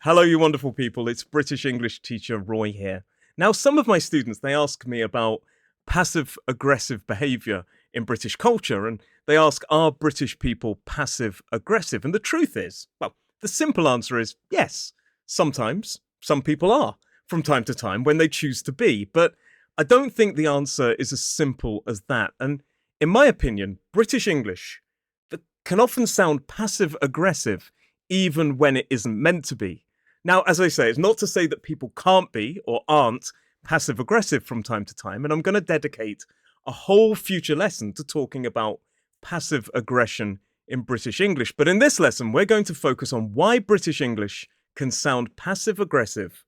Hello, you wonderful people. It's British English teacher Roy here. Now, some of my students, they ask me about passive-aggressive behaviour in British culture, and they ask, are British people passive-aggressive? And the truth is, well, the simple answer is yes. Sometimes, some people are, from time to time, when they choose to be. But I don't think the answer is as simple as that. And in my opinion, British English that can often sound passive-aggressive even when it isn't meant to be. Now, as I say, it's not to say that people can't be or aren't passive-aggressive from time to time, and I'm going to dedicate a whole future lesson to talking about passive aggression in British English. But in this lesson, we're going to focus on why British English can sound passive-aggressive,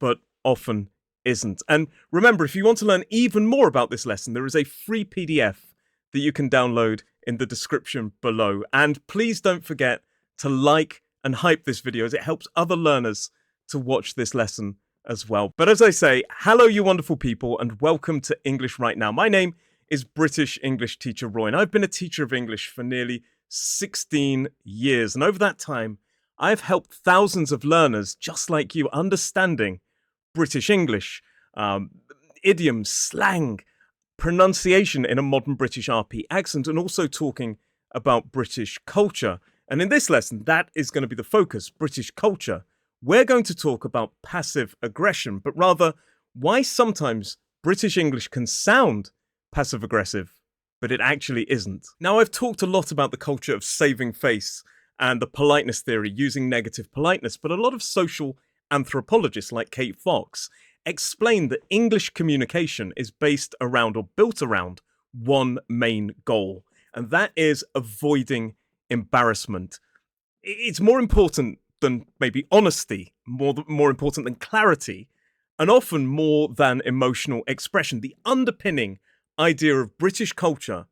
but often isn't. And remember, if you want to learn even more about this lesson, there is a free PDF that you can download in the description below. And please don't forget to like and hype this video as it helps other learners to watch this lesson as well. But as I say, hello you wonderful people and welcome to English Right Now. My name is British English teacher Roy and I've been a teacher of English for nearly 16 years. And over that time, I've helped thousands of learners just like you understanding British English, idioms, slang, pronunciation in a modern British RP accent, and also talking about British culture. And in this lesson, that is going to be the focus, British culture. We're going to talk about passive aggression, but rather why sometimes British English can sound passive aggressive, but it actually isn't. Now, I've talked a lot about the culture of saving face and the politeness theory using negative politeness, but a lot of social anthropologists like Kate Fox explain that English communication is based around or built around one main goal, and that is avoiding embarrassment. It's more important than maybe honesty, more important than clarity, and often more than emotional expression. The underpinning idea of British culture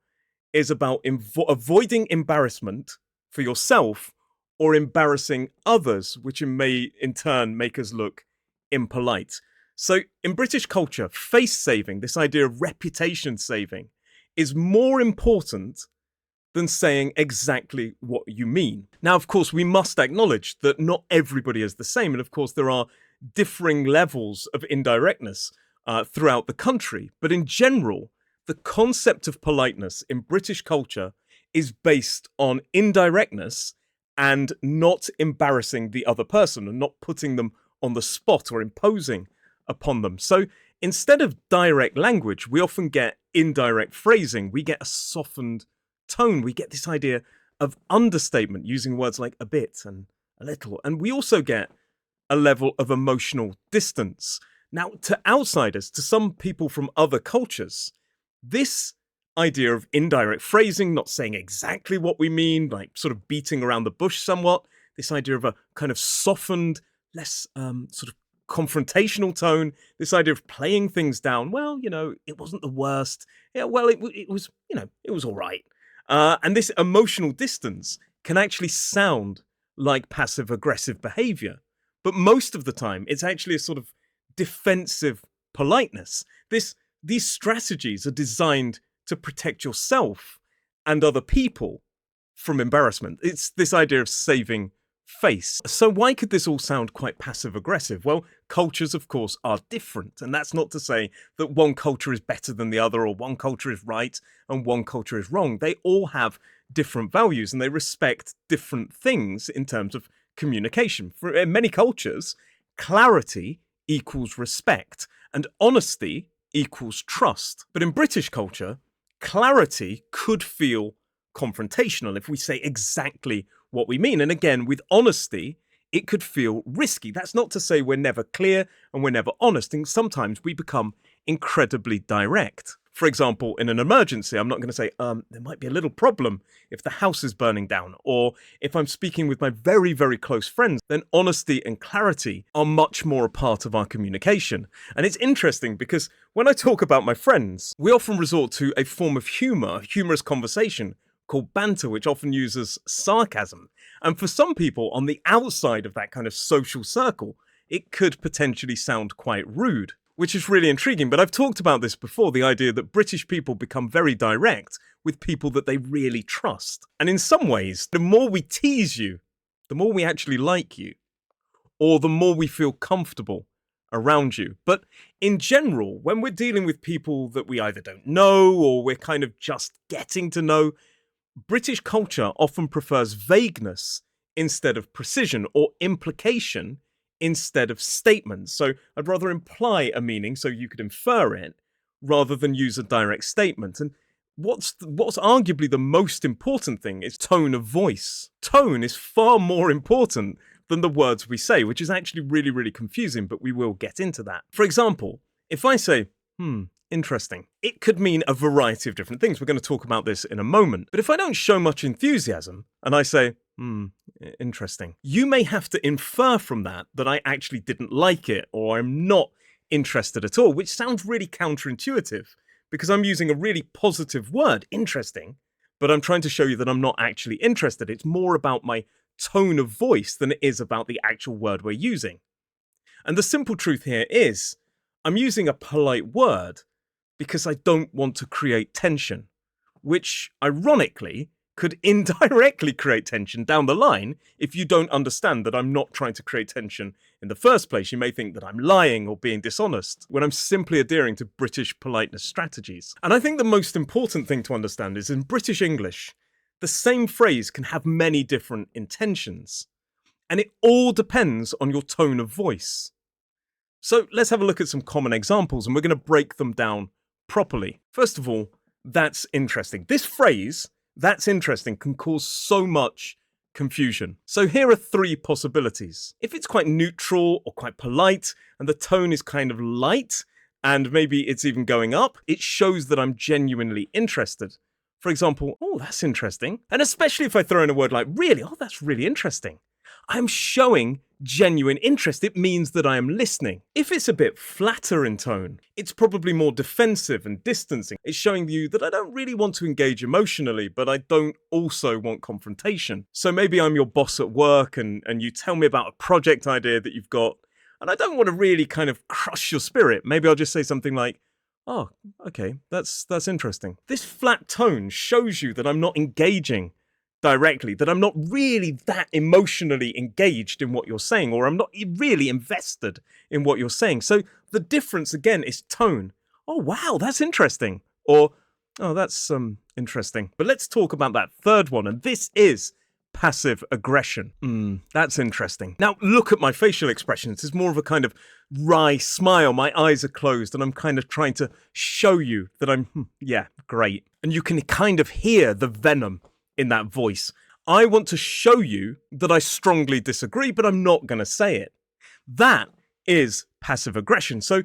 is about avoiding embarrassment for yourself or embarrassing others, which may in turn make us look impolite. So in British culture, face saving, this idea of reputation saving, is more important than saying exactly what you mean. Now, of course, we must acknowledge that not everybody is the same. And of course, there are differing levels of indirectness throughout the country. But in general, the concept of politeness in British culture is based on indirectness and not embarrassing the other person and not putting them on the spot or imposing upon them. So instead of direct language, we often get indirect phrasing. We get a softened tone. We get this idea of understatement using words like a bit and a little. And we also get a level of emotional distance. Now, to outsiders, to some people from other cultures, this idea of indirect phrasing, not saying exactly what we mean, like sort of beating around the bush somewhat, this idea of a kind of softened, less sort of confrontational tone, this idea of playing things down. Well, it wasn't the worst. Yeah, well, it was, it was all right. And this emotional distance can actually sound like passive-aggressive behavior. But most of the time, it's actually a sort of defensive politeness. These strategies are designed to protect yourself and other people from embarrassment. It's this idea of saving face. So why could this all sound quite passive-aggressive? Well, cultures, of course, are different. And that's not to say that one culture is better than the other or one culture is right and one culture is wrong. They all have different values and they respect different things in terms of communication. In many cultures, clarity equals respect and honesty equals trust. But in British culture, clarity could feel confrontational if we say exactly what we mean. And again, with honesty, it could feel risky. That's not to say we're never clear and we're never honest. And sometimes we become incredibly direct. For example, in an emergency, I'm not going to say, there might be a little problem if the house is burning down, or if I'm speaking with my very, very close friends, then honesty and clarity are much more a part of our communication. And it's interesting because when I talk about my friends, we often resort to a form of humor, humorous conversation called banter, which often uses sarcasm. And for some people on the outside of that kind of social circle, it could potentially sound quite rude, which is really intriguing. But I've talked about this before, the idea that British people become very direct with people that they really trust. And in some ways, the more we tease you, the more we actually like you. or the more we feel comfortable around you. But in general, when we're dealing with people that we either don't know or we're kind of just getting to know, British culture often prefers vagueness instead of precision, or implication instead of statements. So I'd rather imply a meaning so you could infer it rather than use a direct statement. And what's arguably the most important thing is tone of voice. Tone is far more important than the words we say, which is actually really, really confusing, but we will get into that. For example, if I say, interesting, it could mean a variety of different things. We're going to talk about this in a moment. But if I don't show much enthusiasm and I say, interesting, you may have to infer from that I actually didn't like it or I'm not interested at all, which sounds really counterintuitive because I'm using a really positive word, interesting, but I'm trying to show you that I'm not actually interested. It's more about my tone of voice than it is about the actual word we're using. And the simple truth here is I'm using a polite word because I don't want to create tension, which ironically could indirectly create tension down the line if you don't understand that I'm not trying to create tension in the first place. You may think that I'm lying or being dishonest when I'm simply adhering to British politeness strategies. And I think the most important thing to understand is in British English, the same phrase can have many different intentions, and it all depends on your tone of voice. So let's have a look at some common examples, and we're going to break them down properly. First of all, that's interesting. This phrase, that's interesting, can cause so much confusion. So here are three possibilities. If it's quite neutral or quite polite, and the tone is kind of light, and maybe it's even going up, it shows that I'm genuinely interested. For example, oh, that's interesting. And especially if I throw in a word like really, oh, that's really interesting. I'm showing genuine interest. It means that I am listening. If it's a bit flatter in tone, it's probably more defensive and distancing. It's showing you that I don't really want to engage emotionally, but I don't also want confrontation. So maybe I'm your boss at work and you tell me about a project idea that you've got, and I don't want to really kind of crush your spirit. Maybe I'll just say something like, oh, okay, that's interesting. This flat tone shows you that I'm not engaging directly, that I'm not really that emotionally engaged in what you're saying, or I'm not really invested in what you're saying. So the difference again is tone. Oh, wow, that's interesting. Or, oh, that's interesting. But let's talk about that third one, and this is passive aggression. That's interesting. Now, look at my facial expressions. It's more of a kind of wry smile. My eyes are closed, and I'm kind of trying to show you that I'm, yeah, great. And you can kind of hear the venom in that voice. I want to show you that I strongly disagree, but I'm not going to say it. That is passive aggression. So,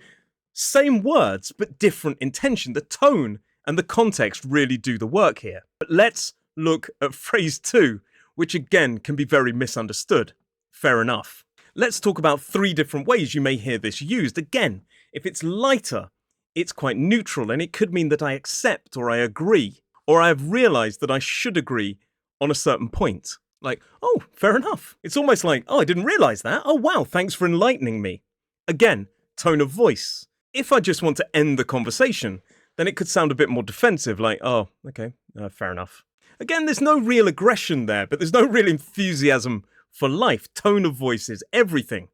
same words, but different intention. The tone and the context really do the work here. But let's look at phrase 2, which again can be very misunderstood. Fair enough. Let's talk about 3 different ways you may hear this used. Again, if it's lighter, it's quite neutral, and it could mean that I accept or I agree, or I have realized that I should agree on a certain point. Like, oh, fair enough. It's almost like, oh, I didn't realize that. Oh, wow, thanks for enlightening me. Again, tone of voice. If I just want to end the conversation, then it could sound a bit more defensive, like, oh, okay, fair enough. Again, there's no real aggression there, but there's no real enthusiasm for life. Tone of voice is everything.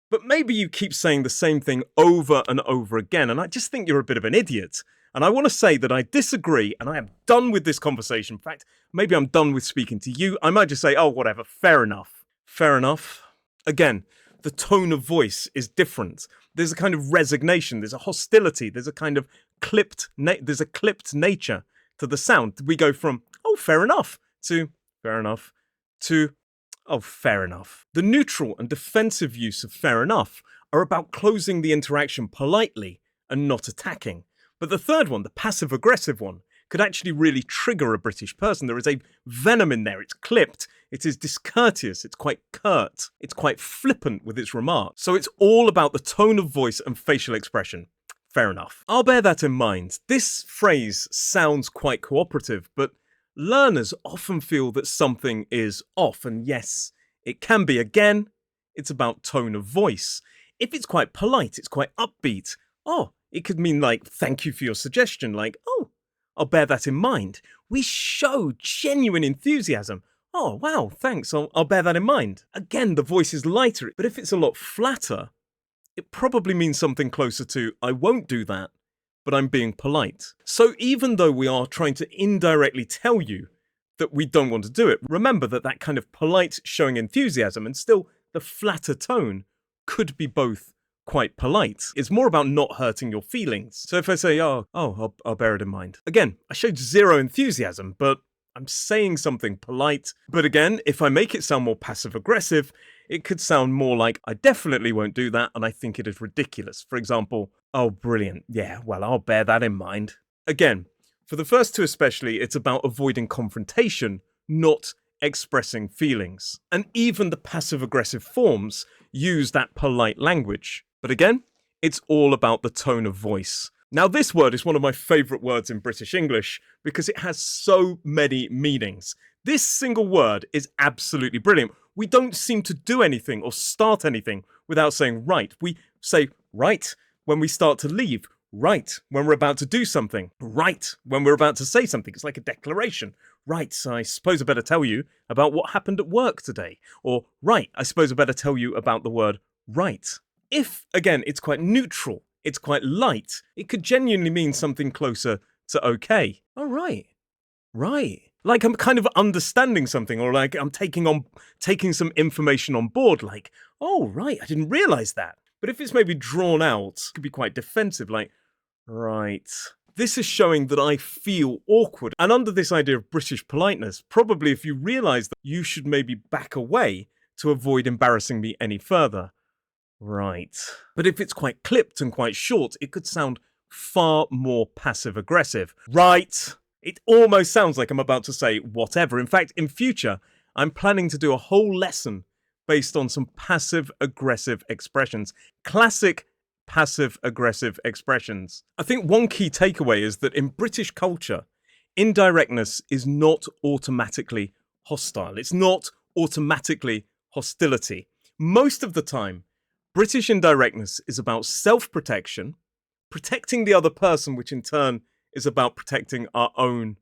But maybe you keep saying the same thing over and over again, and I just think you're a bit of an idiot. And I want to say that I disagree, and I am done with this conversation. In fact, maybe I'm done with speaking to you. I might just say, oh, whatever, fair enough. Fair enough. Again, the tone of voice is different. There's a kind of resignation, there's a hostility, there's a kind of clipped nature to the sound. We go from, oh, fair enough, to fair enough, to, oh, fair enough. The neutral and defensive use of fair enough are about closing the interaction politely and not attacking. But the third one, the passive-aggressive one, could actually really trigger a British person. There is a venom in there. It's clipped. It is discourteous. It's quite curt. It's quite flippant with its remarks. So it's all about the tone of voice and facial expression. Fair enough. I'll bear that in mind. This phrase sounds quite cooperative, but learners often feel that something is off. And yes, it can be. Again, it's about tone of voice. If it's quite polite, it's quite upbeat. Oh, it could mean like, thank you for your suggestion. Like, oh, I'll bear that in mind. We show genuine enthusiasm. Oh, wow, thanks, I'll bear that in mind. Again, the voice is lighter, but if it's a lot flatter, it probably means something closer to, I won't do that, but I'm being polite. So even though we are trying to indirectly tell you that we don't want to do it, remember that that kind of polite showing enthusiasm and still the flatter tone could be both quite polite. It's more about not hurting your feelings. So if I say, I'll bear it in mind. Again, I showed zero enthusiasm, but I'm saying something polite. But again, if I make it sound more passive aggressive, it could sound more like, I definitely won't do that, and I think it is ridiculous. For example, oh, brilliant. Yeah, well, I'll bear that in mind. Again, for the first two especially, it's about avoiding confrontation, not expressing feelings. And even the passive aggressive forms use that polite language. But again, it's all about the tone of voice. Now, this word is one of my favourite words in British English because it has so many meanings. This single word is absolutely brilliant. We don't seem to do anything or start anything without saying right. We say right when we start to leave, right when we're about to do something, right when we're about to say something. It's like a declaration. Right, I suppose I better tell you about what happened at work today. Or right, I suppose I better tell you about the word right. If, again, it's quite neutral, it's quite light, it could genuinely mean something closer to okay. Oh, right. Right. Like I'm kind of understanding something, or like I'm taking some information on board, like, oh, right, I didn't realize that. But if it's maybe drawn out, it could be quite defensive, like, right. This is showing that I feel awkward. And under this idea of British politeness, probably if you realize that you should maybe back away to avoid embarrassing me any further. Right. But if it's quite clipped and quite short, it could sound far more passive aggressive. Right. It almost sounds like I'm about to say whatever. In fact, in future, I'm planning to do a whole lesson based on some passive aggressive expressions. Classic passive aggressive expressions. I think one key takeaway is that in British culture, indirectness is not automatically hostile. It's not automatically hostility. Most of the time, British indirectness is about self-protection, protecting the other person, which in turn is about protecting our own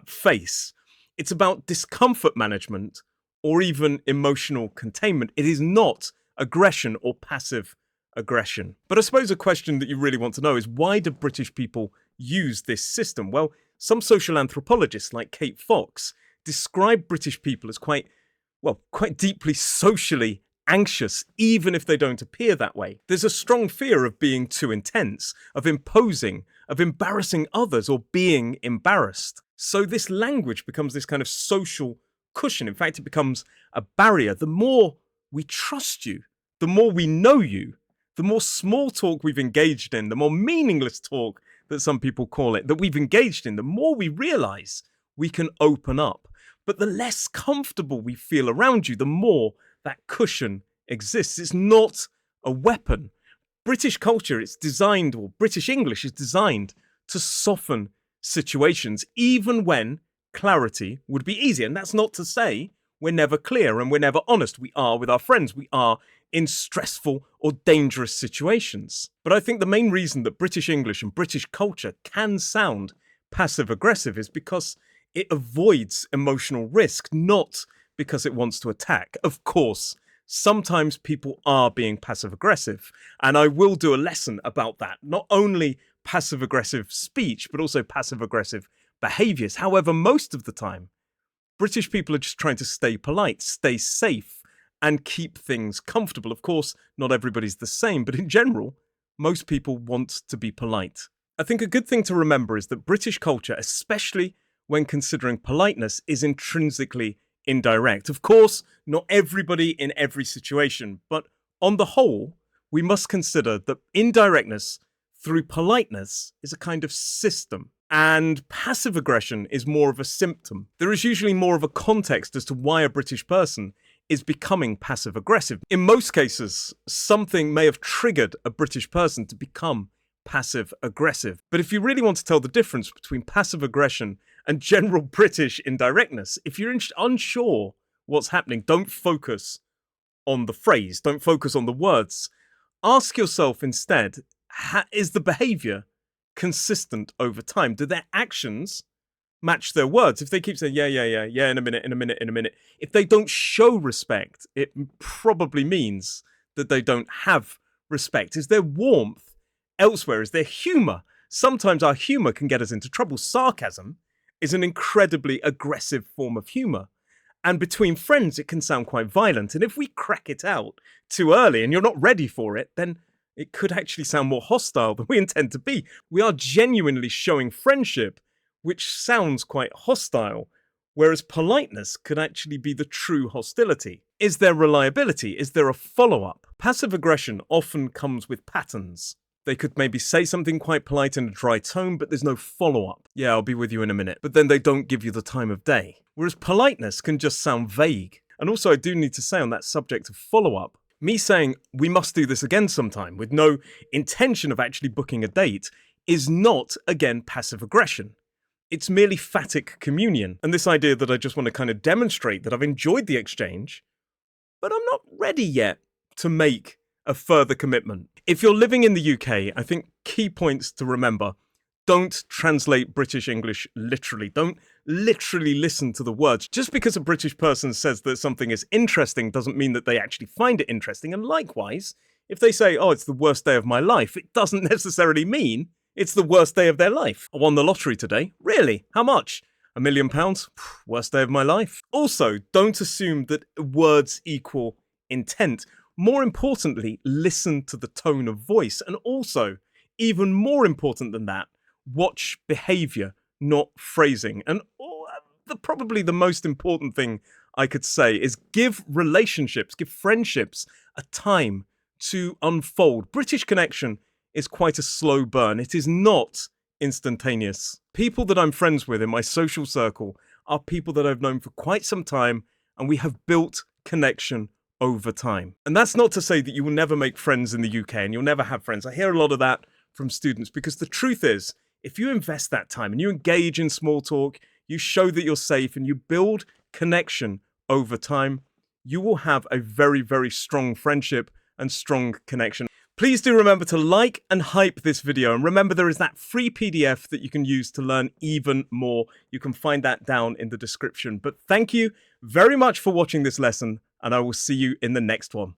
face. It's about discomfort management or even emotional containment. It is not aggression or passive aggression. But I suppose a question that you really want to know is, why do British people use this system? Well, some social anthropologists like Kate Fox describe British people as quite deeply socially anxious, even if they don't appear that way. There's a strong fear of being too intense, of imposing, of embarrassing others, or being embarrassed. So this language becomes this kind of social cushion. In fact, it becomes a barrier. The more we trust you, the more we know you, the more small talk we've engaged in, the more meaningless talk that some people call it, that we've engaged in, the more we realize we can open up. But the less comfortable we feel around you, the more that cushion exists. It's not a weapon. British culture, it's designed, or British English is designed to soften situations, even when clarity would be easier. And that's not to say we're never clear and we're never honest. We are with our friends. We are in stressful or dangerous situations. But I think the main reason that British English and British culture can sound passive aggressive is because it avoids emotional risk, not because it wants to attack. Of course, sometimes people are being passive aggressive, and I will do a lesson about that. Not only passive aggressive speech, but also passive aggressive behaviors. However, most of the time, British people are just trying to stay polite, stay safe, and keep things comfortable. Of course, not everybody's the same, but in general, most people want to be polite. I think a good thing to remember is that British culture, especially when considering politeness, is intrinsically indirect. Of course, not everybody in every situation, but on the whole, we must consider that indirectness through politeness is a kind of system, and passive aggression is more of a symptom. There is usually more of a context as to why a British person is becoming passive aggressive. In most cases, something may have triggered a British person to become passive aggressive. But if you really want to tell the difference between passive aggression and general British indirectness, if you're unsure what's happening, don't focus on the phrase, don't focus on the words. Ask yourself instead, is the behavior consistent over time? Do their actions match their words. If they keep saying, yeah, in a minute, in a minute, in a minute, if they don't show respect, it probably means that they don't have respect. Is there warmth elsewhere? Is there humor? Sometimes our humor can get us into trouble. Sarcasm is an incredibly aggressive form of humor. And between friends, it can sound quite violent. And if we crack it out too early and you're not ready for it, then it could actually sound more hostile than we intend to be. We are genuinely showing friendship, which sounds quite hostile, whereas politeness could actually be the true hostility. Is there reliability? Is there a follow-up? Passive aggression often comes with patterns. They could maybe say something quite polite in a dry tone, but there's no follow-up. Yeah, I'll be with you in a minute. But then they don't give you the time of day. Whereas politeness can just sound vague. And also I do need to say on that subject of follow-up, me saying we must do this again sometime with no intention of actually booking a date is not, again, passive aggression. It's merely phatic communion. And this idea that I just want to kind of demonstrate that I've enjoyed the exchange, but I'm not ready yet to make a further commitment. If you're living in the UK, I think key points to remember: don't translate British English literally. Don't literally listen to the words. Just because a British person says that something is interesting doesn't mean that they actually find it interesting. And likewise, if they say, oh, it's the worst day of my life, it doesn't necessarily mean it's the worst day of their life. I won the lottery today. Really? How much? £1 million? Worst day of my life. Also, don't assume that words equal intent. More importantly, listen to the tone of voice. And also, even more important than that, watch behavior, not phrasing. And probably the most important thing I could say is give relationships, give friendships a time to unfold. British connection is quite a slow burn. It is not instantaneous. People that I'm friends with in my social circle are people that I've known for quite some time, and we have built connection over time. And that's not to say that you will never make friends in the UK and you'll never have friends. I hear a lot of that from students, because the truth is, if you invest that time and you engage in small talk, you show that you're safe and you build connection over time, you will have a very, very strong friendship and strong connection. Please do remember to like and hype this video. And remember, there is that free PDF that you can use to learn even more. You can find that down in the description. But thank you very much for watching this lesson, and I will see you in the next one.